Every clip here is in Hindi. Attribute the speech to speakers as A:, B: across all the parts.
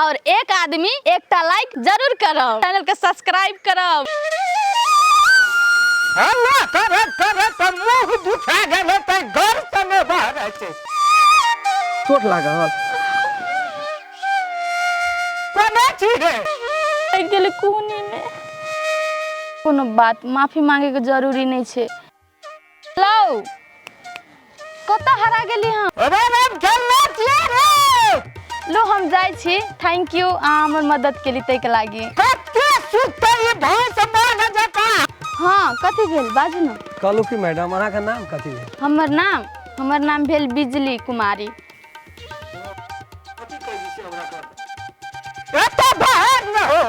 A: और एक आदमी एकटा लाइक जरूर करब, चैनल के सब्सक्राइब करब।
B: हल्ला करे त मुंह दुखा गेले त घर से ने बाहर छै।
C: चोट लागल
B: कोना छी रे
A: गेले कोनी में। कोनो बात माफी मांगे के जरूरी नहीं छे। लो कत हरा गेली हम?
B: अरे राम खेलना छियै रे।
A: लो हम जाय छी। थैंक यू हमर मदद के लिए तै के लागी।
B: कते सुतै ये भैंस मान जका।
A: हां कथि भेल बाजू न।
C: कहलू कि मैडम अहाँ के नाम कथि भेल?
A: हमर नाम भेल बिजली कुमारी।
B: कथि कहि छी हमरा कर एत बाहर न हो।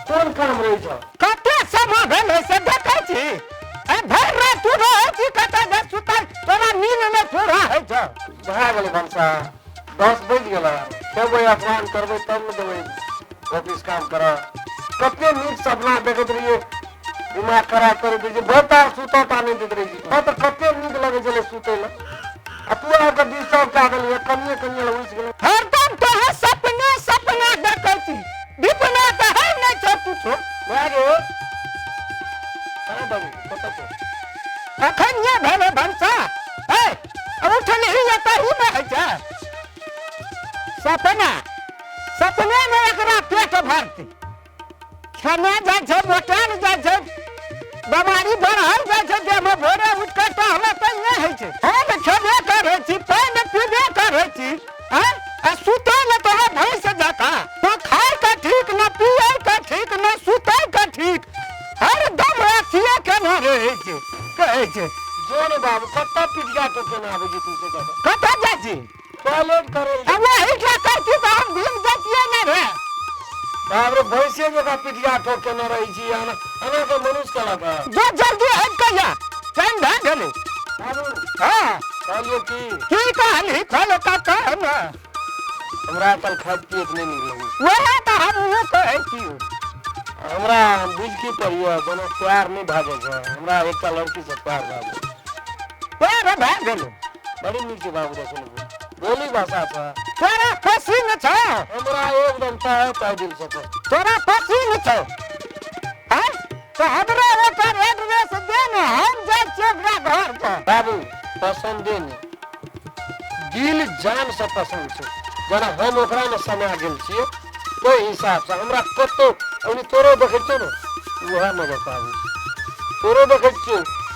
B: कोन काम रहि छ? कते समय भेल से देखै छी। ए भर रात तू रहै छी कतै जे सुतै तोरा नींद में पूरा है छ। भा गेलै भंसा 10 बज गेला। खेबै अपमान करबै तब न देबै ऑफिस काम कर। कते नीक सपना देखैत रहिए दिमाग खराब कर दे बता सुतो ता नहीं देत रही छी। तो कते नीक लगे छले सुतै ल। आ तू आके डिस्टर्ब का देलिए कन्ने उइस गेलै। हरदम तो है सपना देखै छी। दीपना त है नै छ कुछो। बागे अरे बाबू कत छ? अखन ये भेले भंसा। ए उठले ही जाता ही में है छ। सपने में एकरा पेट भरती खाना जाय छै मोटान जाय छै बीमारी बढ़ल जाय छै देह में भोरे उठ के टहले त नहीं है छै। हम खेबे करै छी पानी पीबे करै छी आ सुतै न तो भैंस जाता तो खाए का ठीक न पिए का ठीक न सुतै का ठीक हर दम अथिए केना रहै छै कहै छै। जोन बाबू कत्ता पिटिया तो केना आबै छी तू से कत्ता जाय छी? टॉयलेट करे अब वही क्या करती तो हम भूल जातिए न रे। बाबरे भैंसे जगह पिटिया ठोक के न रही छी आना के मनुष्य कला का जो जल्दी हट के जा टाइम ढा गेले। बाबू हां कहलियो की कहली खोलो का कहना हमरा तल खाद पेट नहीं निकले वह त हम यो कहै छी। हमरा बुझकी परियो कोनो प्यार नहीं भागे छ। हमरा एकटा लड़की से प्यार भागे भाग गेलो बड़ी नीक छै बाबू देखो बोली भाषा छ। तोरा पसीन छ हमरा एकदम ताय दिल से तोरा पसीन छ। हां तो हमरा ओकर एड्रेस दे न हम जाय छी ओकरा घर पर। बाबू पसंद नहीं दिल जान से पसंद छ। जरा हम ओकरा में समा गेल छी ओइ हिसाब से हमरा कतो अनि तोरो देखै छ न वह न बताबू तोरो देखै छ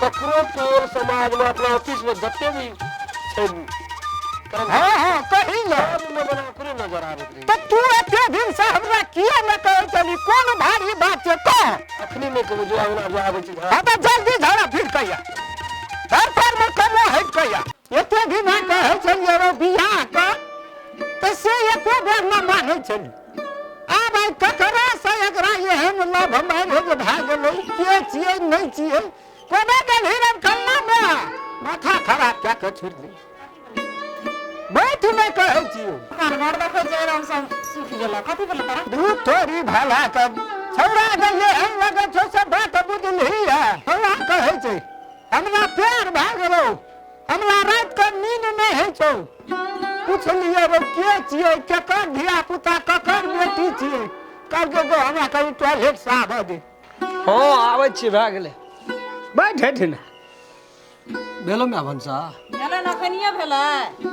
B: ककरो तोर समाज में अपना ऑफिस में जते भी छै हां कहीं न में बना करे नजर आबे रे। त तू एते दिन से हमरा किया न कहै छली कोन भारी बात छै त अखनी में कहू जो आबै छी। हां त जल्दी झड़ा फिर कहिया घर पर में करना है कहिया एते दिन न कहै छली रो बियाह का त से एको बेर न मानै छली। आ भाई ककरा से एकरा एहन लव हमार हो भाग गेलै के छियै नहीं छियै कोना के हिरन कल्ला में माथा खराब क्या के छोड़ दे बैठ में कहै छियो।
D: घर देखै छै राम सब सुख गेला कथि भेल तोरा?
B: धूप थोड़ी भाला तब छौड़ा गए हम लगे छौ से बात बुझलही है। हमरा कहै छै हमरा प्यार भाग गेलो हमरा रात के नींद नहीं है छौ। पूछलिए रे के छियै केकर धिया पुता ककर बेटी छियै कहलकै गो हमरा कहीं टॉयलेट से आबे दे।
C: हां आबै छी भए गेलै बैठ हेठिन भेलो में भंसा
D: गेला न कनिया भेलै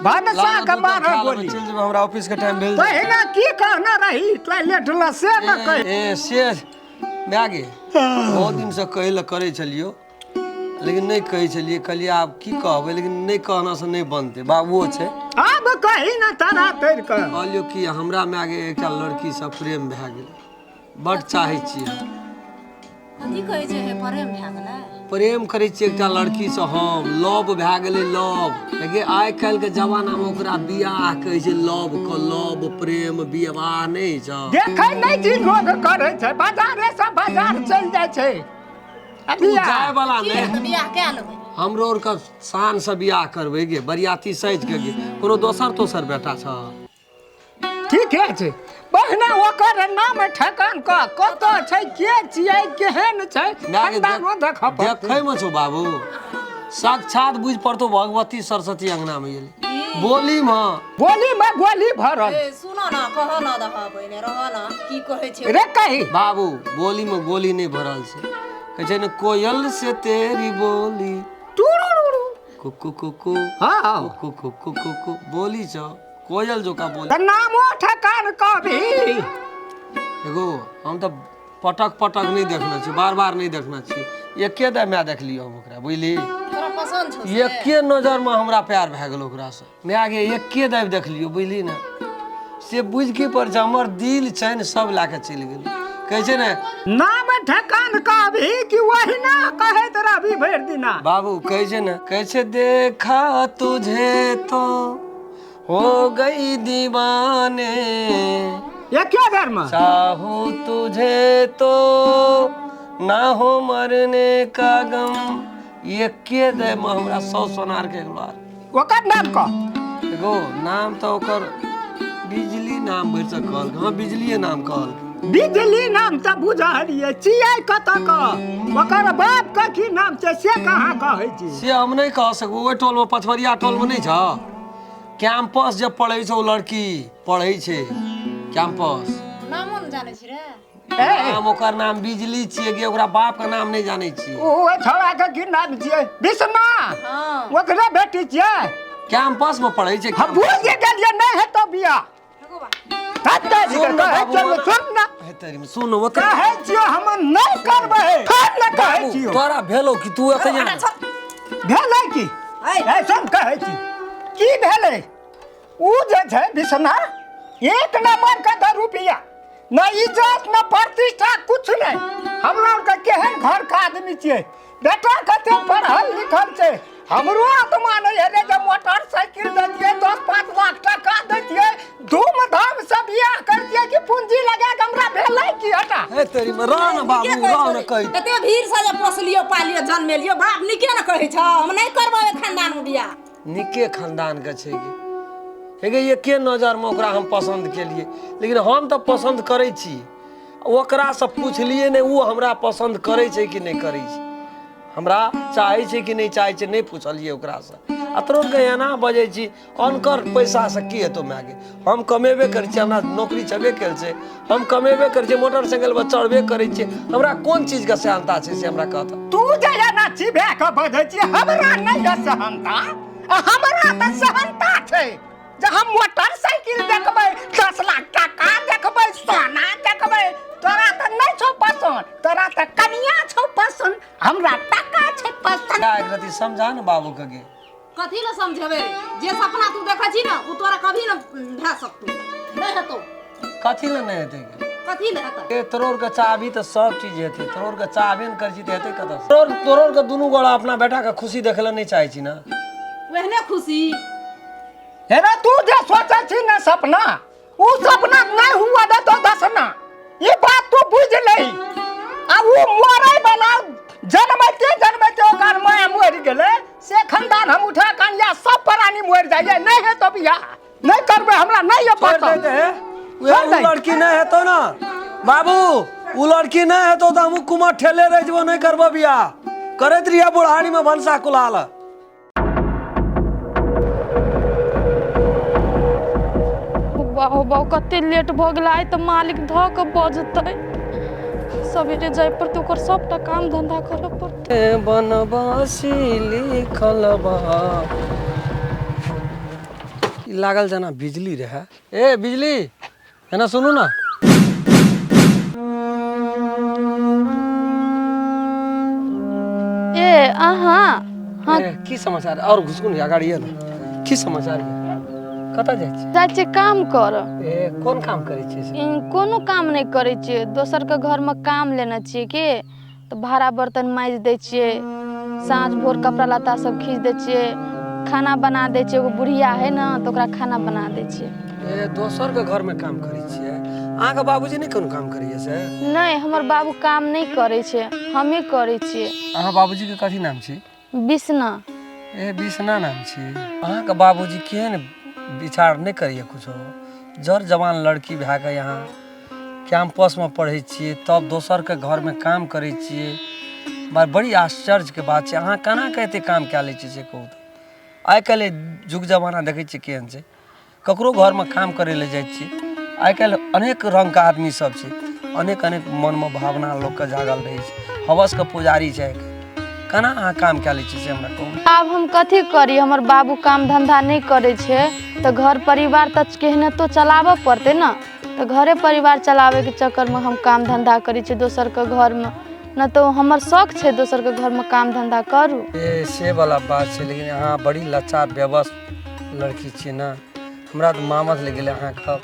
B: भानसा के बाहर बोली
C: चल जब हमरा ऑफिस के टाइम भेल
B: पहिना की कहना रही टॉयलेट ला से न कह
C: ए से मैगे बहुत दिन से कहले करे छलियो लेकिन नहीं कहे छलिए कहलिए आब की कहबै लेकिन नहीं कहना से नहीं बनते बाबुओ छै
B: अब कही न तारा तैर कर
C: कहलियो कि हमरा में आगे एकटा लड़की से प्रेम भए गेल बड़ चाहै छियै।
D: कथि कहै छै हे प्रेम भए गेलै?
C: प्रेम करै छियै एकटा लड़की से हम लव भए गेलै लव लेकिन आइ काल्हि के जमाना में ओकरा बियाह कहै छै लव प्रेम विवाह नहीं छ।
B: देखै नहीं जी लोग करे छै बाजारे से बाजार चल जाय छै।
C: तू जाय वाला नहीं
D: बियाह के लेबै
C: हमरो और का शान से बियाह करबै गे बरियाती सज के गे कोनो दोसर बेटा छ।
B: ठीक है बहना ओकर नाम ठकान का कत छै के छियै केहन छै खानदानो देखब
C: देखै में छौ बाबू साक्षात बुझ पड़तो भगवती सरस्वती अंगना में गेली बोली में
B: गोली में गोली भरल
D: ए सुनो ना कह ना दहा पहिने रह ना की कहै छै
B: रे कही
C: बाबू बोली में गोली नहीं भरल से कहे छै न कोयल से तेरी बोली
B: टुरुरुरु
C: कुकु कुकु
B: हाँ
C: कुकु कुकु कुकु बोली छ कोयल जो का बोली
B: त नामो ठकान कभी
C: एगो हम तो पटक पटक नहीं देखना छी बार बार नहीं देखना छी एके दाय मैं देख लियो हम ओकरा बुझली
D: तोरा पसंद छौ से?
C: एके नजर में हमरा प्यार भए गेल ओकरा से मैं आगे एके दाय देख लियो बुझली ना से बुझ के पर हमर दिल चैन सब लाके चलि गेल कहै छै ने
B: नाम ठकान कभी कि वही ना कहे तोरा भी भर दिना
C: बाबू कहै छै ने कहै छै देखा तुझे तो हो गई दीवाने
B: ये क्या घर में
C: चाहूं तुझे तो ना हो मरने का गम ये के दे में हमरा 100 सोनार के एक बार
B: ओकर नाम का
C: एगो नाम तो ओकर बिजली नाम भर से कहल हां बिजलीए नाम कहल
B: बिजली नाम त बुझलिए चियै कत का ओकर बाप का की नाम छै से कहाँ कहै छी
C: से हम नहीं कह सकू ओइ टोल में पछवरिया टोल में नहीं छ कैंपस जब पढ़ै छै ओ लड़की पढ़ै छै कैंपस
D: नामो न जानै छी रे
C: नाम ओकर नाम बिजली छियै कि ओकरा बाप का नाम नहीं जानै छी
B: ओ छोड़ा के की नाम छियै बिस्मा
D: हां
B: ओकरे बेटी छियै
C: कैंपस में पढ़ै छै
B: हम भूल के गेलिए नहीं है तो बिया
D: देखो बा
B: हत्ता जी
C: सुन ना
B: कहे
C: बाबू,
B: चल सुन ना
C: हे तेरी में सुन ओकर
B: कहे छियो हम नहीं करबै फिर न कहे
C: बाबू,
B: छियो
C: तोरा भेलो कि तू एते जान
B: भेलै की ए सुन कहे छी की भेलै ऊ जे छै बिस्मा एक नंबर का 10 रुपया न इज्जत न प्रतिष्ठा कुछ नहीं हमरा उनका केहन घर का आदमी छियै बेटा कते पढ़ल लिखल छै हमरो आत्मा नहीं है जे मोटरसाइकिल देतिए 10-5 लाख टका देतिए धूमधाम से बियाह करतिए कि पूंजी लगा के हमरा भेलै की हटा
C: हे तेरी में रह न बाबू रह न कहि
D: एते भीड़ से जे पोसलियो पालियो जन्मेलियो बाप निके न कहै छ हम नहीं करबै खानदान में बियाह
C: निके खानदान के छै कि हेगे एके नजर में ओकरा हम पसंद केलिए लेकिन हम तो पसंद करै छी ओकरा से पूछलिए ने ऊ हमरा पसंद करै छै कि नहीं करै छै हमरा चाहै छै कि नहीं चाहै छै नहीं पूछलिए ओकरा से अतरो के एना बजै छी अनकर पैसा से की हेतौ मागे हम कमेबे करै छी हमरा नौकरी छबे करै छै हम कमेबे करै छी मोटरसाइकिल पर चढ़बे करै छी हमरा कोन चीज के सहनता छै से हमरा कहता
B: तू जे ना चिबे के बजै छी हमरा नहीं है सहनता हमरा त सहनता छै जे हम मोटरसाइकिल देखबै 10 लाख टका देखबै सोना देखबै तोरा त नहीं छौ पसंद तोरा त कनिया छौ पसंद हमरा टका छै पसंद
C: क्या एक रति समझा न बाबू के गे
D: कथी ल समझेबे जे सपना तू देखै छी न उ तोरा कभी न भए सकतौ नहीं हेतौ
C: कथी ले नहीं हेतै गे
D: कथी ल हेतै
C: ए तोरोर के चाहबी तो सब चीज हेतै तोरोर के चाहबे न कर छी त हेतै कतऽ तोरोर के दुनू गोड़ा अपना बेटा के खुशी देखले नहीं चाहै छी ना
D: वहने खुशी
B: हेरा तू जे सोचै छी न सपना उ सपना नहीं हुआ दे तो दसना ये बात तू बुझ लई आ उ मरै वाला जन्मते ओकर माया मरि गेलै से खानदान हम उठा कन्या सब प्राणी मरि जाइए नहीं है तो बियाह नहीं करबै हमरा नहीं है पसंद
C: उ लड़की नहीं हेतौ ना बाबू उ लड़की नहीं हेतौ त हम कुमार ठेले रह जबो नहीं करबो बियाह करैत रिया बुढ़ारी में भनसा कुलाल
A: बाबू बाबू कते लेट भ गेल आइ त मालिक ध के बजतै सवेरे जाय पड़तै ओकर सबटा काम धंधा करऽ पड़तै
C: बनवासी लिखल बा ई लागल जना बिजली रहे ए बिजली है ना सुनू ना
A: ए अहाँ हाँ
C: ए, की समाचार और घुसकुन अगाडि न की समाचार कतऽ जाइ छी
A: जाइ छियै काम कर
C: ए कोन काम करै छी से
A: कोनो काम नहीं करै छियै दोसर के घर में काम लेना छियै कि तो भाड़ा बर्तन माइज दै छियै साँझ भोर कपड़ा लत्ता सब खींच दै छियै खाना बना दै छियै एगो बुढ़िया है ना तो ओकरा खाना बना दै छियै
C: ए दोसर के घर में काम करै छियै अहाँके बाबूजी नहीं कोनो काम करैए से
A: नहीं हमर बाबू काम नहीं करे छै हमें करे छियै
C: अहाँ बाबूजी के कथी नाम छी
A: बिसना
C: ए बिसना नाम छी अहाँके बाबूजी केहन विचार नहीं करिए कुछो जर जवान लड़की भए के यहाँ कैंपस में पढ़ै छियै तब दोसर के घर में काम करै छियै बड़ी आश्चर्य के बात है। अहाँ केना कहते काम कए लै छी से कहू तऽ। आइ काल्हि जुग जमाना देखै छियै केहन छै, ककरो घरमे काम करै लए जाइ छियै। आइ काल्हि अनेक रङ्गके आदमी सब छै, अनेक अनेक मनमे भावना लोकके जागल रहै छै, हवसके पुजारी छै। केना अहाँ काम कए लै छी से हमरा कहू।
A: आब हम कथी करी, हमर बाबू काम धंधा नहीं करे छे तो घर परिवार तो केहने तो चलाबऽ पड़ते ना। तो घरे परिवार चलावे के चक्कर में हम काम धंधा करी छे दोसर के घर में, न तो हमर शौक छे दोसर के घर में काम धंधा करू।
C: से वाला बात छै, लेकिन अहाँ बड़ी लाचार बेबस लड़की छियै ना। हमरा तऽ मामत लग गेलै अहाँके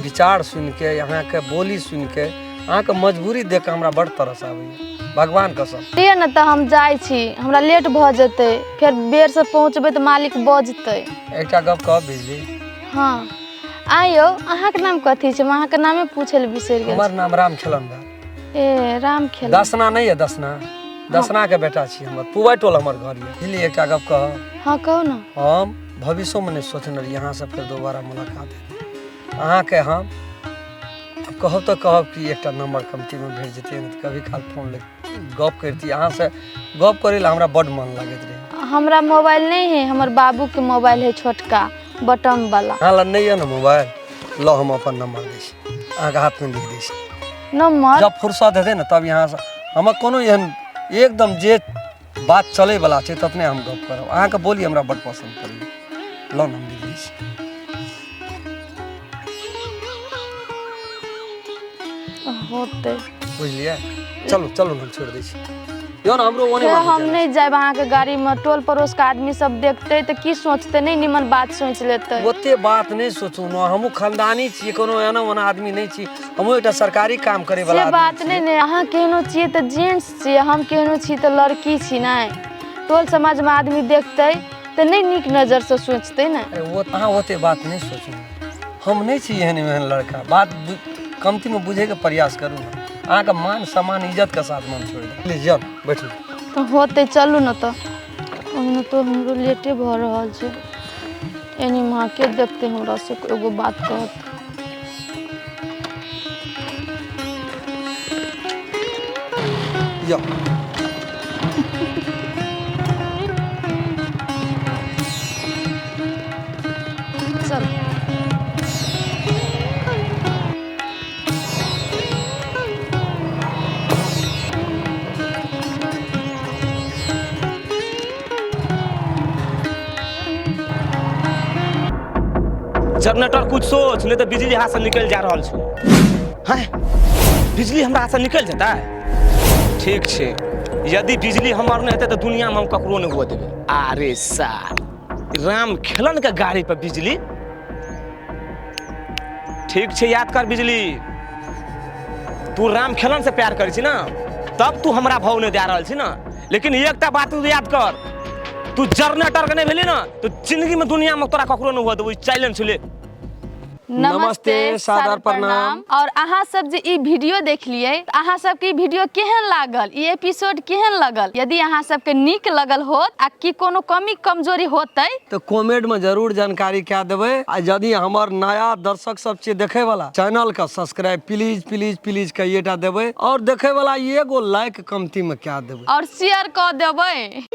C: विचार सुनि के, अहाँके बोली सुनि के, अहाँके मजबूरी देख के हमरा बड़ तरस आबैए, भगवान कसम।
A: ये न तो हम जाय छी, हमरा लेट भ जेते, फिर बेर से पहुंचबे तो मालिक बजते।
C: एकटा गप कहब बिजली।
A: हाँ आयो, अहाँ के नाम कथी छे? अहाँ के नामे पूछे ले बिसर गेल।
C: हमर नाम राम खेलन बा।
A: ए राम खेल।
C: दसना नहीं है, दसना दसना के बेटा छी हमर, पुबै टोल हमर घर ये। बुझलिए एकटा गप कह।
A: हाँ कहू ना।
C: हम भविष्य में नहीं सोचने रही यहाँ से फिर दोबारा मुलाकात है। अहाँ के हम कहब तो कहब कि एकटा नंबर कमती में भेज देती, कभी काल फोन ले गप करती। अहाँ से गप करे ला हमरा बड़ मन लागत रहे।
A: हमरा मोबाइल नहीं है, हमर बाबू के मोबाइल है छोटका बटन वाला।
C: हाँ ल नहीं है ना मोबाइल, लो हम अपन नंबर दै छी, अहाँके हाथ में लिख दै छी।
A: नंबर
C: जब फुर्सत हेतै ना तब यहाँ से हम कोनो एहन एकदम जे बात चले वाला छै ततने हम गप करब। अहाँके बोली हमरा बड़ पसंद पड़ी, लो हम लिख दै छी।
A: होते
C: बुझलिए, चलू चलू हम छोड़ दै छी। यो ना हमरो ओने
A: हम नहीं जाए अहाँ के गाड़ी में, टोल पड़ोस के आदमी सब देखते तो की सोचते, नहीं निमन बात सोच लेते।
C: ओते बात नहीं सोचू ना, हमहू खानदानी छी, कोनो एना ओना आदमी नहीं छी, हमहू एकटा सरकारी काम करे वाला
A: से बात नहीं ने, अहाँ केहनो छिए तो जेंट्स छिए, हम केहनो छी तो लड़की छी नहीं। टोल समाज में आदमी देखते तो नहीं नीक नजर से सोचते ना।
C: वो अहाँ ओते बात नहीं सोचू, हम नहीं छी एहन एहन लड़का। बात कमती में बुझे के प्रयास करू ना, अहाँ के मान सम्मान इज्जत के साथ मन छोड़ दे। ले जाओ बैठू।
A: तो होते चलू ना, तो ओहिने तो हमरो लेटे भ रहल छै। एनी माँ के देखते हमरा से एगो बात कहत।
C: या
A: चल
E: जनरेटर कुछ सोच, नहीं तो बिजली हाथ से निकल जा रहा है। बिजली हमरा हाथ से निकल जाता है, ठीक है। यदि बिजली हमार नहीं होते तो दुनिया में हम ककरो नहीं हुआ देवे। अरे सार राम खेलन के गाड़ी पर बिजली, ठीक है। याद कर बिजली, तू राम खेलन से प्यार कर छी ना, तब तू हमरा भाव नहीं दे रहा छी ना। लेकिन एकटा बात तू याद कर, तू जनरेटर के नहीं भेली ना तो जिंदगी में दुनिया में तोरा ककरो नहीं हुआ देवे। चैलेंज छले।
A: नमस्ते, सादर प्रणाम। और अहाँ सब जे ई वीडियो देख लिए, अहाँ सब के वीडियो केहन लागल, ई एपिसोड केहन लगल? यदि अहाँ सब के नीक लगल होत आ कि कोनो कमी कमजोरी होतै
C: तो कमेंट में जरूर जानकारी क्या देवे। आ यदि हमार नया दर्शक सब छे देखे वाला, चैनल का सब्सक्राइब प्लीज प्लीज प्लीज कहिएटा देवे। और देखे वाला एगो लाइक कमती में क्या देवे
A: और शेयर कर देबै।